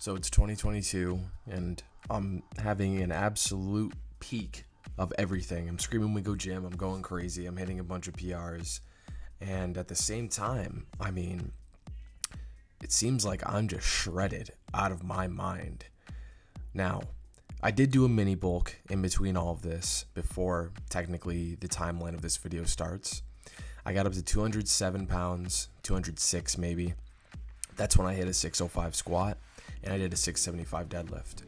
So it's 2022 and I'm having an absolute peak of everything. I'm screaming we go gym, I'm going crazy, I'm hitting a bunch of PRs. And at the same time, I mean, it seems like I'm just shredded out of my mind. Now, I did do a mini bulk in between all of this before technically the timeline of this video starts. I got up to 207 pounds, 206 maybe. That's when I hit a 605 squat and I did a 675 deadlift.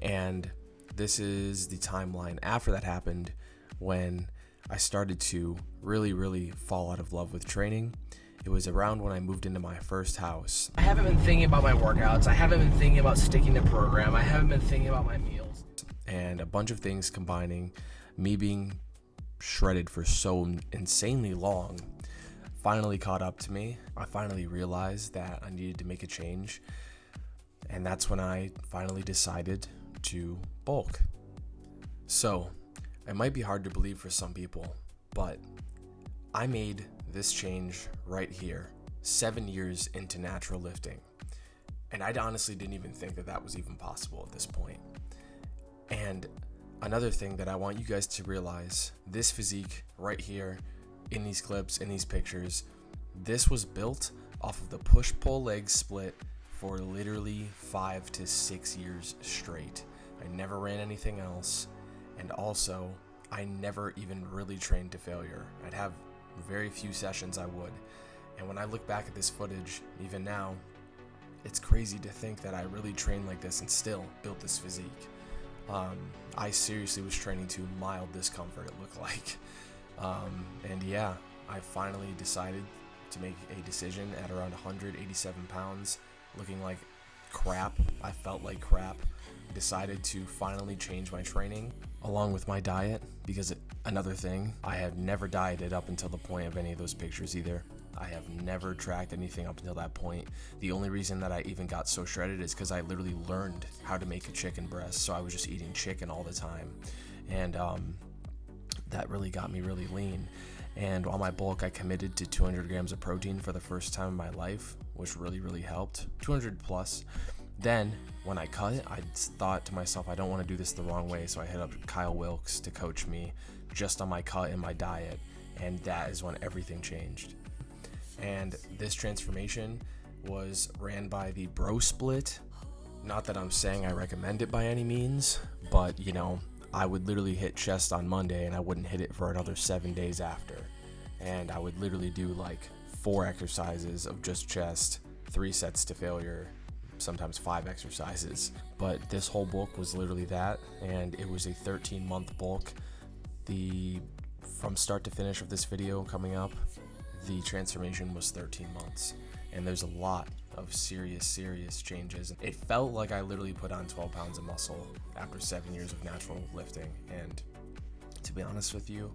And this is the timeline after that happened, when I started to really fall out of love with training. It was around when I moved into my first house. I haven't been thinking about my workouts. I haven't been thinking about sticking to program. I haven't been thinking about my meals. And a bunch of things combining, me being shredded for so insanely long, finally caught up to me. I finally realized that I needed to make a change. And that's when I finally decided to bulk. So, it might be hard to believe for some people, but I made this change right here, 7 years into natural lifting. And I honestly didn't even think that that was even possible at this point. And another thing that I want you guys to realize, this physique right here, in these clips, in these pictures, this was built off of the push-pull leg split for literally 5 to 6 years straight. I never ran anything else. And also, I never even really trained to failure. I'd have very few sessions I would. And when I look back at this footage, even now, it's crazy to think that I really trained like this and still built this physique. I seriously was training to mild discomfort, it looked like. And yeah, I finally decided to make a decision at around 187 pounds, looking like crap. I felt like crap. Decided to finally change my training along with my diet, because another thing, I have never dieted up until the point of any of those pictures either. I have never tracked anything up until that point. The only reason that I even got so shredded is because I literally learned how to make a chicken breast, so I was just eating chicken all the time. And that really got me really lean. And on my bulk, I committed to 200 grams of protein for the first time in my life, which really helped. 200 plus. Then, when I cut, I thought to myself, I don't want to do this the wrong way, so I hit up Kyle Wilkes to coach me just on my cut and my diet, and that is when everything changed. And this transformation was ran by the Bro Split. Not that I'm saying I recommend it by any means, but you know, I would literally hit chest on Monday and I wouldn't hit it for another 7 days after. And I would literally do like 4 exercises of just chest, 3 sets to failure, sometimes 5 exercises. But this whole bulk was literally that, and it was a 13-month bulk. From start to finish of this video coming up, the transformation was 13 months, and there's a lot of serious changes. It felt like I literally put on 12 pounds of muscle after 7 years of natural lifting, and to be honest with you,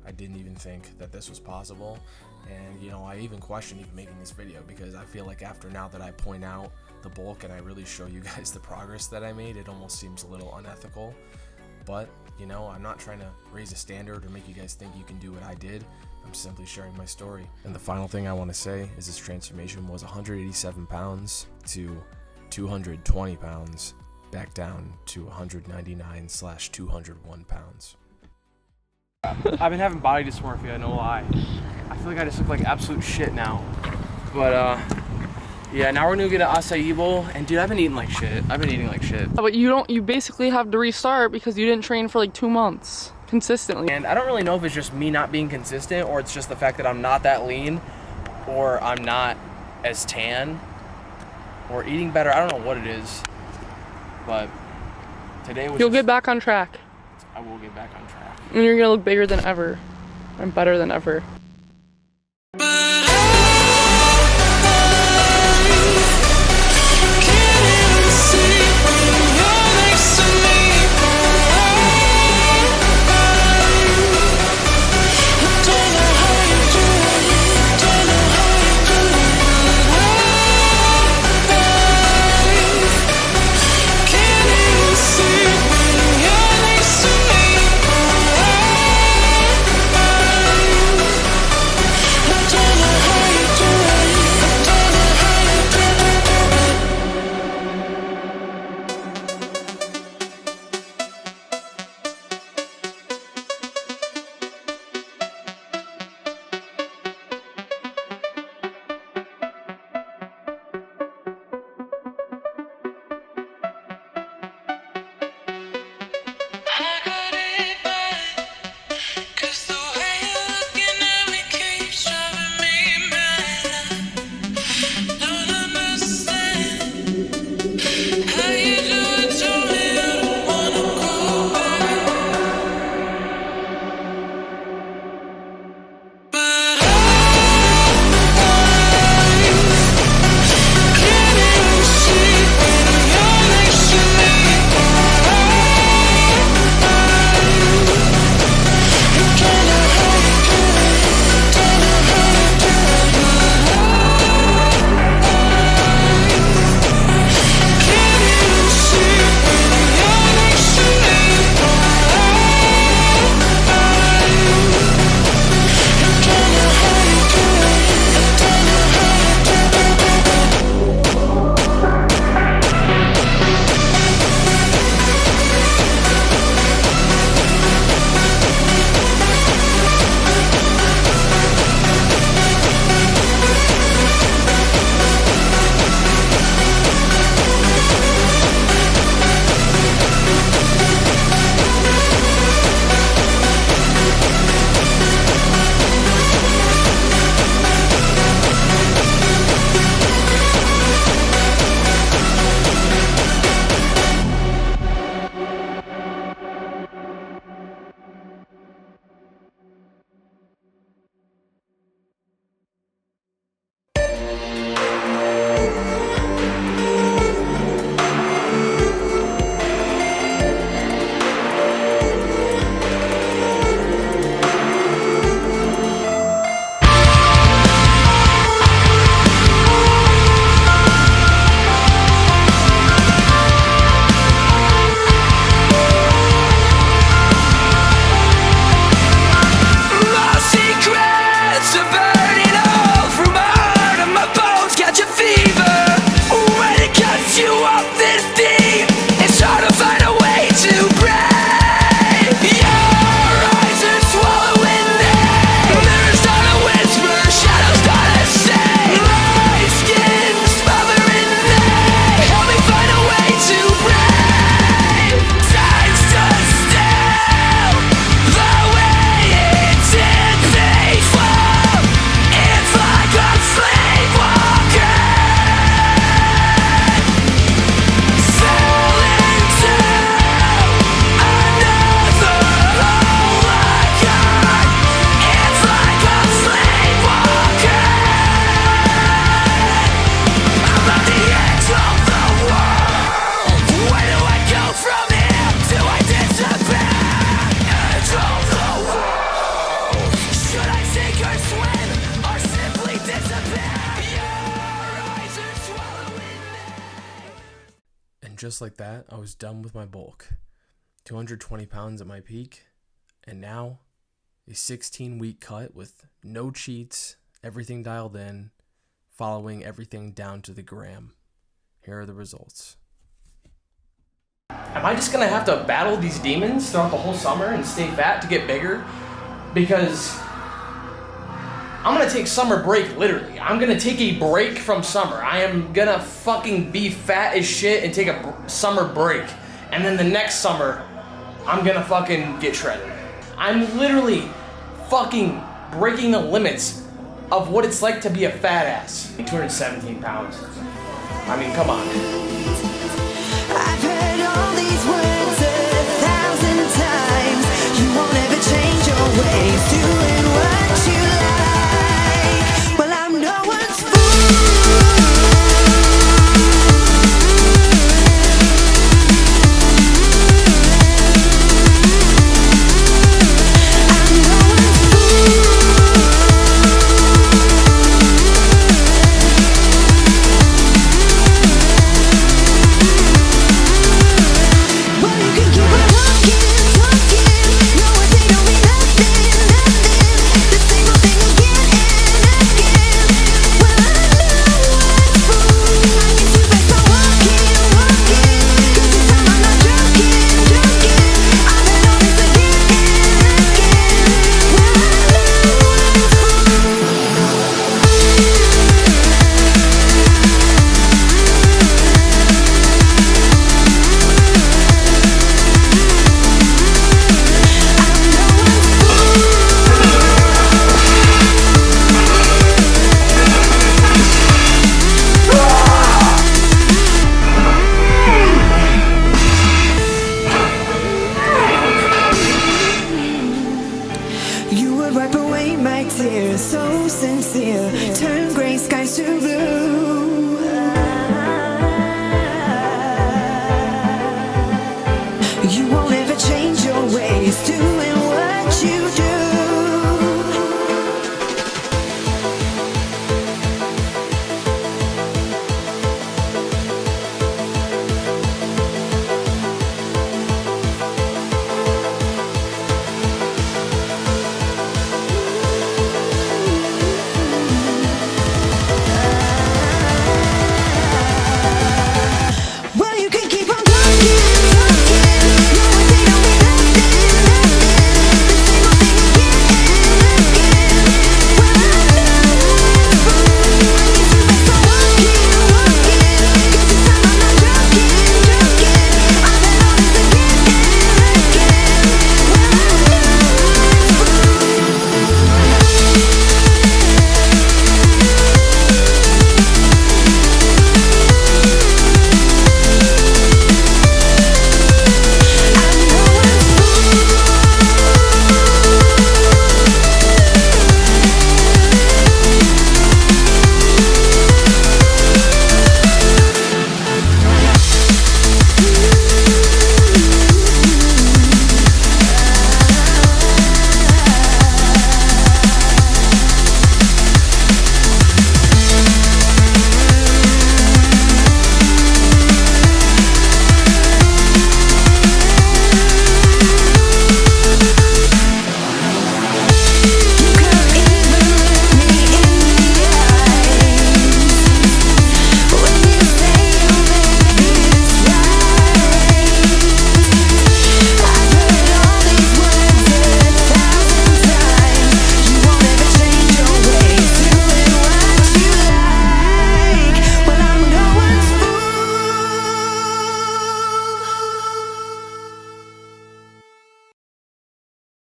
I didn't even think that this was possible. And you know, I even questioned even making this video, because I feel like after now that I point out the bulk and I really show you guys the progress that I made, it almost seems a little unethical. But you know, I'm not trying to raise a standard or make you guys think you can do what I did. I'm simply sharing my story. And the final thing I want to say is this transformation was 187 pounds to 220 pounds, back down to 199/201 pounds. I've been having body dysmorphia, no lie. I feel like I just look like absolute shit now. But yeah, now we're gonna get an acai bowl, and dude, I've been eating like shit. But you basically have to restart because you didn't train for like 2 months consistently. And I don't really know if it's just me not being consistent, or it's just the fact that I'm not that lean, or I'm not as tan, or eating better. I don't know what it is, but today was You'll get back on track. I will get back on track. And you're gonna look bigger than ever and better than ever. And just like that, I was done with my bulk. 220 pounds at my peak, and now a 16-week cut with no cheats, everything dialed in, following everything down to the gram. Here are the results. Am I just gonna have to battle these demons throughout the whole summer and stay fat to get bigger? Because I'm gonna take summer break, literally. I'm gonna take a break from summer. I am gonna fucking be fat as shit and take a summer break. And then the next summer, I'm gonna fucking get shredded. I'm literally fucking breaking the limits of what it's like to be a fat ass. 217 pounds. I mean, come on. I've heard all these words 1,000 times. You won't ever change your ways, doing what you like. Well, I'm no one's fool. I'm no one's fool. Well, you can keep on talking, talking. No one say don't mean nothing, nothing. The same old thing again and again. Well, I'm no one's fool. I guess you best start walking, walking. 'Cause this time I'm not joking, joking. I've heard all this again and again. Well, I'm no one's fool. I'm no one's fool. You would wipe away my tears so